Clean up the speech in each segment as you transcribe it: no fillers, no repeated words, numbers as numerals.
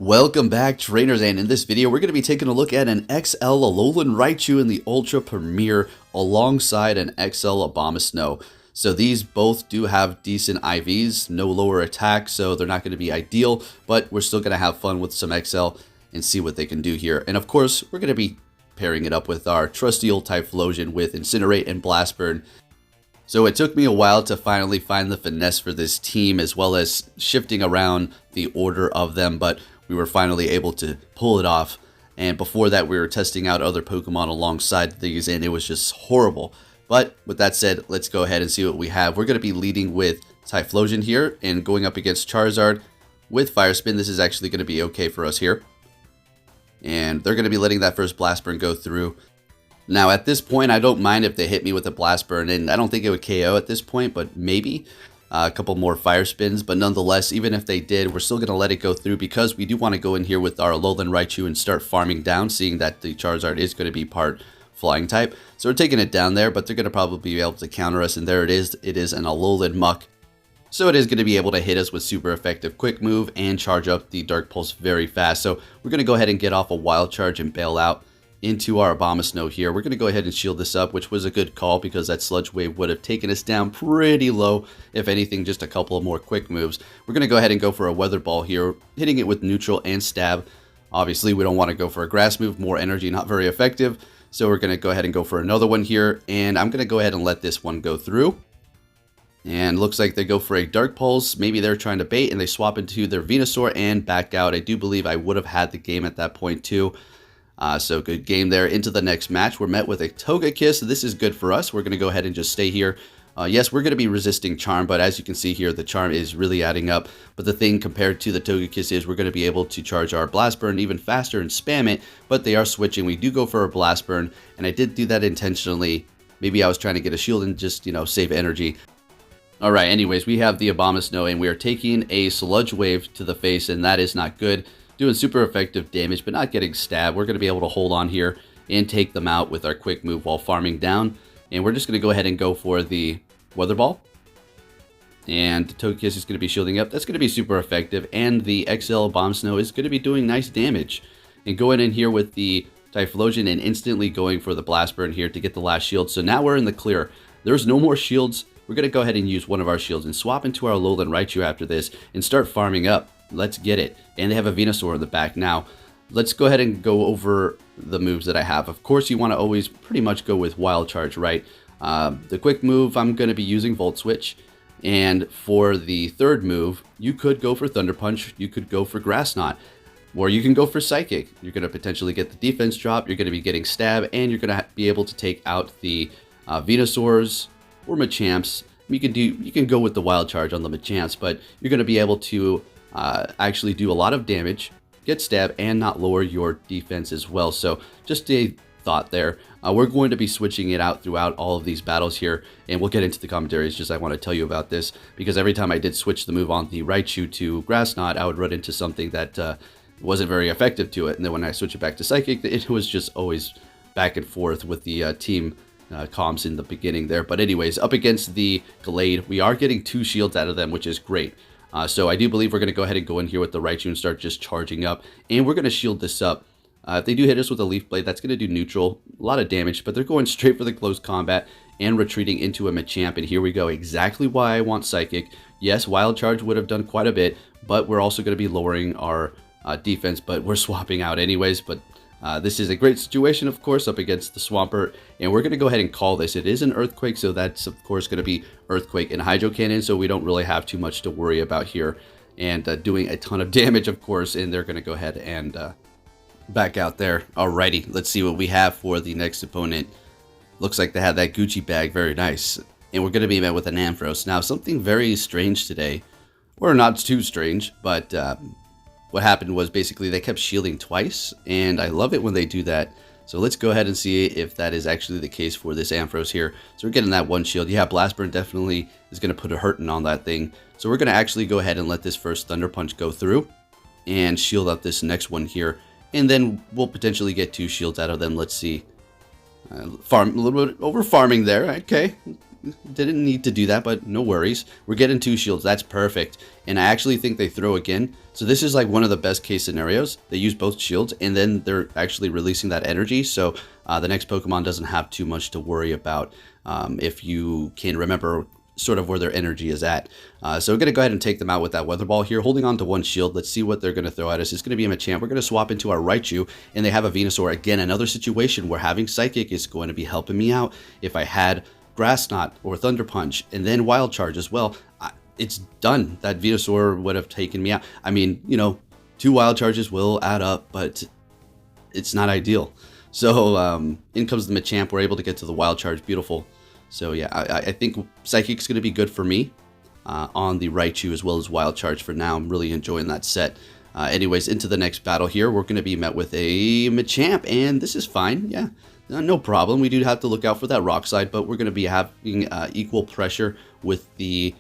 Welcome back, trainers, and in this video we're going to be taking a look at an XL Alolan Raichu in the Ultra Premier alongside an XL Abomasnow. So these both do have decent IVs, no lower attack, so they're not going to be ideal, but we're still going to have fun with some XL and see what they can do here. And of course, we're going to be pairing it up with our trusty old Typhlosion with Incinerate and Blast Burn. So it took me a while to finally find the finesse for this team, as well as shifting around the order of them, but we were finally able to pull it off. And before that, we were testing out other Pokemon alongside these, and it was just horrible. But with that said, let's go ahead and see what we have. We're going to be leading with Typhlosion here and going up against Charizard with Fire Spin. This is actually going to be okay for us here. And they're going to be letting that first Blast Burn go through. Now, at this point, I don't mind if they hit me with a Blast Burn, and I don't think it would KO at this point, but maybe a couple more Fire Spins. But nonetheless, even if they did, we're still going to let it go through because we do want to go in here with our Alolan Raichu and start farming down, seeing that the Charizard is going to be part Flying type. So we're taking it down there, but they're going to probably be able to counter us, and there it is. It is an Alolan Muck. So it is going to be able to hit us with super effective Quick Move and charge up the Dark Pulse very fast. So we're going to go ahead and get off a Wild Charge and bail out into our Abomasnow here. We're going to go ahead and shield this up, which was a good call because that Sludge Wave would have taken us down pretty low. If anything, just a couple of more quick moves. We're going to go ahead and go for a Weather Ball here, hitting it with neutral and stab. Obviously, we don't want to go for a grass move. More energy, not very effective. So we're going to go ahead and go for another one here. And I'm going to go ahead and let this one go through. And looks like they go for a Dark Pulse. Maybe they're trying to bait and they swap into their Venusaur and back out. I do believe I would have had the game at that point too. So good game there. Into the next match, we're met with a Togekiss. This is good for us. We're going to go ahead and just stay here. Yes, we're going to be resisting Charm, but as you can see here, the Charm is really adding up. But the thing compared to the Togekiss is we're going to be able to charge our Blast Burn even faster and spam it, but they are switching. We do go for a Blast Burn, and I did do that intentionally. Maybe I was trying to get a shield and just, save energy. Alright, anyways, we have the Abomasnow, and we are taking a Sludge Wave to the face, and that is not good. Doing super effective damage, but not getting stabbed. We're going to be able to hold on here and take them out with our Quick Move while farming down. And we're just going to go ahead and go for the Weather Ball. And the Togekiss is going to be shielding up. That's going to be super effective. And the XL Abomasnow is going to be doing nice damage. And going in here with the Typhlosion and instantly going for the Blast Burn here to get the last shield. So now we're in the clear. There's no more shields. We're going to go ahead and use one of our shields and swap into our Alolan Raichu after this and start farming up. Let's get it. And they have a Venusaur in the back. Now, let's go ahead and go over the moves that I have. Of course, you want to always pretty much go with Wild Charge, right? The quick move, I'm going to be using Volt Switch. And for the third move, you could go for Thunder Punch. You could go for Grass Knot. Or you can go for Psychic. You're going to potentially get the defense drop. You're going to be getting Stab. And you're going to be able to take out the Venusaurs or Machamps. You can go with the Wild Charge on the Machamps, but you're going to be able to actually do a lot of damage, get stabbed, and not lower your defense as well. So just a thought there. We're going to be switching it out throughout all of these battles here, and we'll get into the commentaries. Just I want to tell you about this because every time I did switch the move on the Raichu to Grass Knot, I would run into something that wasn't very effective to it, and then when I switch it back to Psychic, it was just always back and forth with the team comms in the beginning there. But anyways, up against the Glade, we are getting 2 shields out of them, which is great. So I do believe we're going to go ahead and go in here with the Raichu and start just charging up. And we're going to shield this up. If they do hit us with a Leaf Blade, that's going to do neutral. A lot of damage, but they're going straight for the close combat and retreating into a Machamp. And here we go. Exactly why I want Psychic. Yes, Wild Charge would have done quite a bit, but we're also going to be lowering our defense. But we're swapping out anyways. But this is a great situation, of course, up against the Swampert, and we're going to go ahead and call this. It is an Earthquake, so that's, of course, going to be Earthquake and Hydro Cannon, so we don't really have too much to worry about here. And doing a ton of damage, of course, and they're going to go ahead and back out there. Alrighty, let's see what we have for the next opponent. Looks like they had that Gucci bag, very nice. And we're going to be met with an Ampharos. Now, something very strange today, or not too strange, but what happened was basically they kept shielding twice, and I love it when they do that. So let's go ahead and see if that is actually the case for this Ampharos here. So we're getting that one shield. Yeah, Blast Burn definitely is going to put a hurting on that thing. So we're going to actually go ahead and let this first Thunder Punch go through and shield up this next one here. And then we'll potentially get 2 shields out of them. Let's see. Farm a little bit over farming there. Okay. didn't need to do that, but no worries. We're getting 2 shields. That's perfect. And I actually think they throw again. So this is like one of the best case scenarios. They use both shields, and then they're actually releasing that energy. So the next Pokemon doesn't have too much to worry about if you can remember sort of where their energy is at. So we're going to go ahead and take them out with that Weather Ball here, holding on to 1 shield. Let's see what they're going to throw at us. It's going to be a Machamp. We're going to swap into our Raichu, and they have a Venusaur. Again, another situation where having Psychic is going to be helping me out. If I had Grass Knot or Thunder Punch and then Wild Charge as well, it's done. That Venusaur would have taken me out. I mean, you know, 2 Wild Charges will add up, but it's not ideal. So in comes the Machamp. We're able to get to the Wild Charge. Beautiful. So yeah, I think Psychic's going to be good for me on the Raichu as well as Wild Charge for now. I'm really enjoying that set. Anyways, into the next battle here, we're going to be met with a Machamp, and this is fine. Yeah, no problem. We do have to look out for that Rock Slide, but we're going to be having equal pressure with the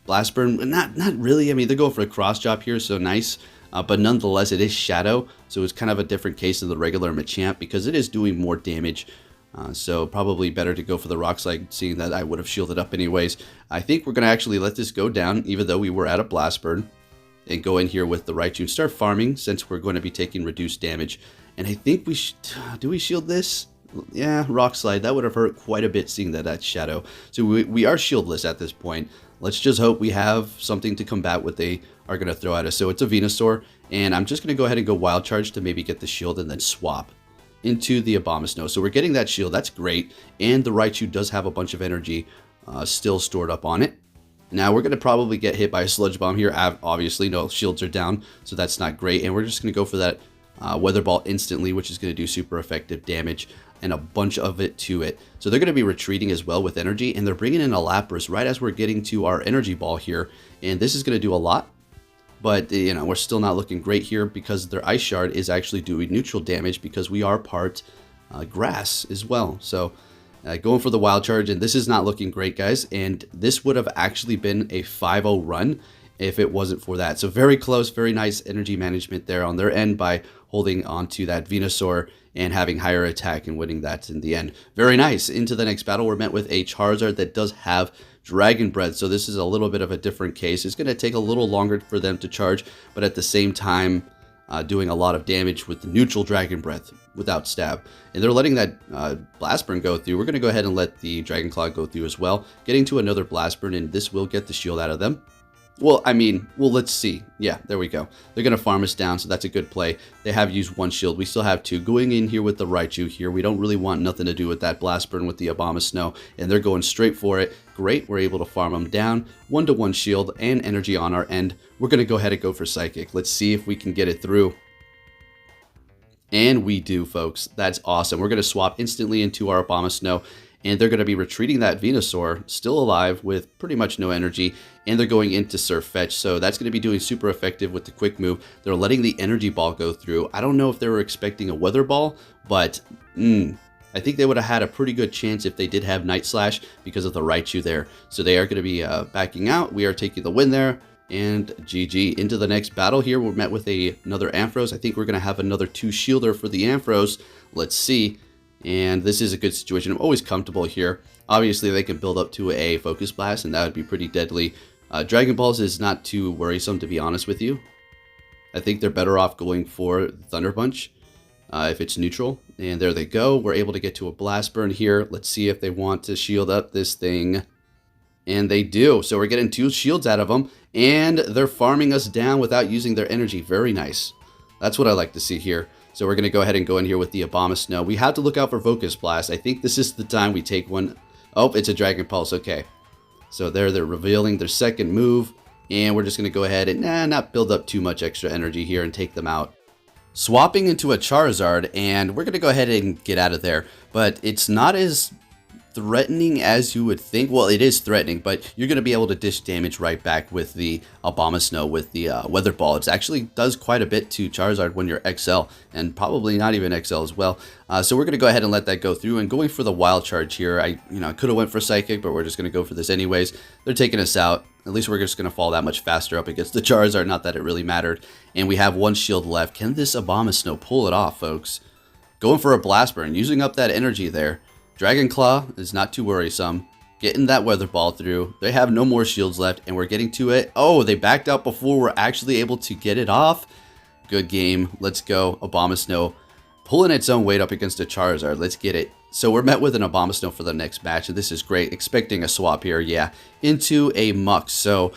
Blast Burn. Not really. I mean, they're going for a Cross Chop here, so nice. But nonetheless, it is Shadow, so it's kind of a different case than the regular Machamp because it is doing more damage. So probably better to go for the Rock Slide, seeing that I would have shielded up anyways. I think we're going to actually let this go down, even though we were at a Blast Burn, and go in here with the Raichu and start farming, since we're going to be taking reduced damage. And I think we should... do we shield this? Yeah, Rock Slide. That would have hurt quite a bit, seeing that that's Shadow. So we are shieldless at this point. Let's just hope we have something to combat what they are going to throw at us. So it's a Venusaur, and I'm just going to go ahead and go Wild Charge to maybe get the shield and then swap into the Abomasnow. So we're getting that shield. That's great. And the Raichu does have a bunch of energy still stored up on it. Now we're going to probably get hit by a Sludge Bomb here. Obviously, no, shields are down, so that's not great. And we're just going to go for that Weather Ball instantly, which is going to do super effective damage and a bunch of it to it. So they're going to be retreating as well with energy, and they're bringing in a Lapras right as we're getting to our Energy Ball here. And this is going to do a lot. But, you know, we're still not looking great here because their Ice Shard is actually doing neutral damage because we are part grass as well. So, going for the Wild Charge, and this is not looking great, guys. And this would have actually been a 5-0 run if it wasn't for that. So, very close, very nice energy management there on their end by holding on to that Venusaur and having higher attack and winning that in the end. Very nice. Into the next battle, we're met with a Charizard that does have Dragon Breath, so this is a little bit of a different case. It's going to take a little longer for them to charge, but at the same time doing a lot of damage with the neutral Dragon Breath without stab. And they're letting that Blast Burn go through. We're going to go ahead and let the Dragon Claw go through as well, getting to another Blast Burn, and this will get the shield out of them. Well, I mean, well, let's see. Yeah, there we go. They're going to farm us down, so that's a good play. They have used 1 shield. We still have 2. Going in here with the Raichu here, we don't really want nothing to do with that Blast Burn with the Abomasnow, and they're going straight for it. Great, we're able to farm them down. 1-to-1 shield and energy on our end. We're going to go ahead and go for Psychic. Let's see if we can get it through. And we do, folks. That's awesome. We're going to swap instantly into our Abomasnow, and they're going to be retreating that Venusaur, still alive with pretty much no energy, and they're going into Surf Fetch, so that's going to be doing super effective with the quick move. They're letting the Energy Ball go through. I don't know if they were expecting a Weather Ball, but I think they would have had a pretty good chance if they did have Night Slash because of the Raichu there. So they are going to be backing out. We are taking the win there. And GG. Into the next battle here, we're met with another Ampharos. I think we're going to have another 2 shielder for the Ampharos. Let's see. And this is a good situation. I'm always comfortable here. Obviously, they can build up to a Focus Blast, and that would be pretty deadly. Dragon Balls is not too worrisome, to be honest with you. I think they're better off going for Thunder Punch if it's neutral. And there they go. We're able to get to a Blast Burn here. Let's see if they want to shield up this thing. And they do. So we're getting 2 shields out of them. And they're farming us down without using their energy. Very nice. That's what I like to see here. So we're going to go ahead and go in here with the Abomasnow. We have to look out for Focus Blast. I think this is the time we take one. Oh, it's a Dragon Pulse. Okay. So they're revealing their second move. And we're just going to go ahead and not build up too much extra energy here and take them out. Swapping into a Charizard, and we're going to go ahead and get out of there. But it's not as threatening as you would think. Well, it is threatening, but you're going to be able to dish damage right back with the Abomasnow with the Weather Ball. It actually does quite a bit to Charizard when you're XL, and probably not even XL as well. So we're going to go ahead and let that go through, and going for the Wild Charge here. I could have went for Psychic, but we're just going to go for this anyways. They're taking us out. At least we're just going to fall that much faster up against the Charizard, not that it really mattered. And we have 1 shield left. Can this Abomasnow pull it off, folks? Going for a Blast Burn, using up that energy there. Dragon Claw is not too worrisome. getting that weather ball through. They have no more shields left, and we're getting to it. Oh, they backed out before we're actually able to get it off. Good game. Let's go. Abomasnow pulling its own weight up against a Charizard. Let's get it. So we're met with an Abomasnow for the next match, and this is great. Expecting a swap here, yeah, into a Muck. So,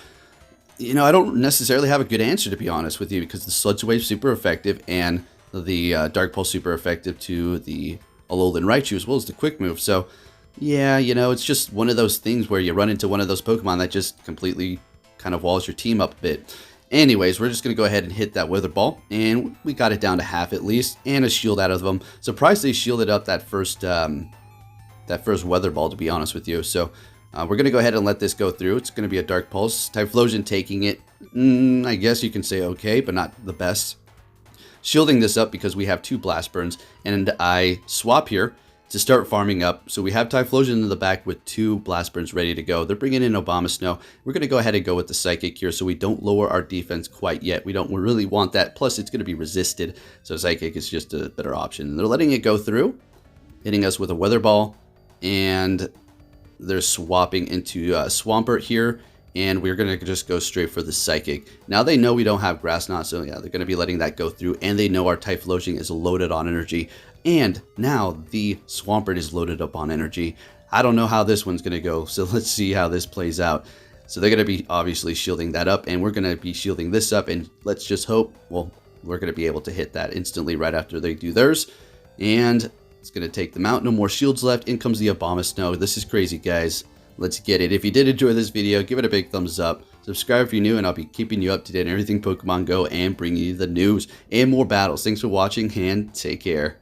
you know, I don't necessarily have a good answer, to be honest with you, because the Sludge Wave's super effective, and the Dark Pulse super effective to the Alolan Raichu, as well as the Quick Move. So, yeah, you know, it's just one of those things where you run into one of those Pokemon that just completely kind of walls your team up a bit. Anyways, we're just going to go ahead and hit that Weather Ball, and we got it down to half at least, and a shield out of them. Surprised they shielded up that first Weather Ball, to be honest with you. So we're going to go ahead and let this go through. It's going to be a Dark Pulse. Typhlosion taking it, I guess you can say okay, but not the best. Shielding this up because we have 2 Blast Burns, and I swap here to start farming up. So we have Typhlosion in the back with 2 Blast Burns ready to go. They're bringing in Abomasnow. We're going to go ahead and go with the Psychic here so we don't lower our defense quite yet. We don't really want that. Plus, it's going to be resisted. So Psychic is just a better option. They're letting it go through, hitting us with a Weather Ball, and they're swapping into Swampert here. And we're going to just go straight for the Psychic. Now they know we don't have Grass Knot, so yeah, they're going to be letting that go through. And they know our Typhlosion is loaded on energy. And now the Swampert is loaded up on energy. I don't know how this one's going to go, so let's see how this plays out. So they're going to be obviously shielding that up, and we're going to be shielding this up. And let's just hope, well, we're going to be able to hit that instantly right after they do theirs. And it's going to take them out. No more shields left. In comes the Abomasnow. This is crazy, guys. Let's get it. If you did enjoy this video, give it a big thumbs up. Subscribe if you're new, and I'll be keeping you up to date on everything Pokemon Go and bringing you the news and more battles. Thanks for watching, and take care.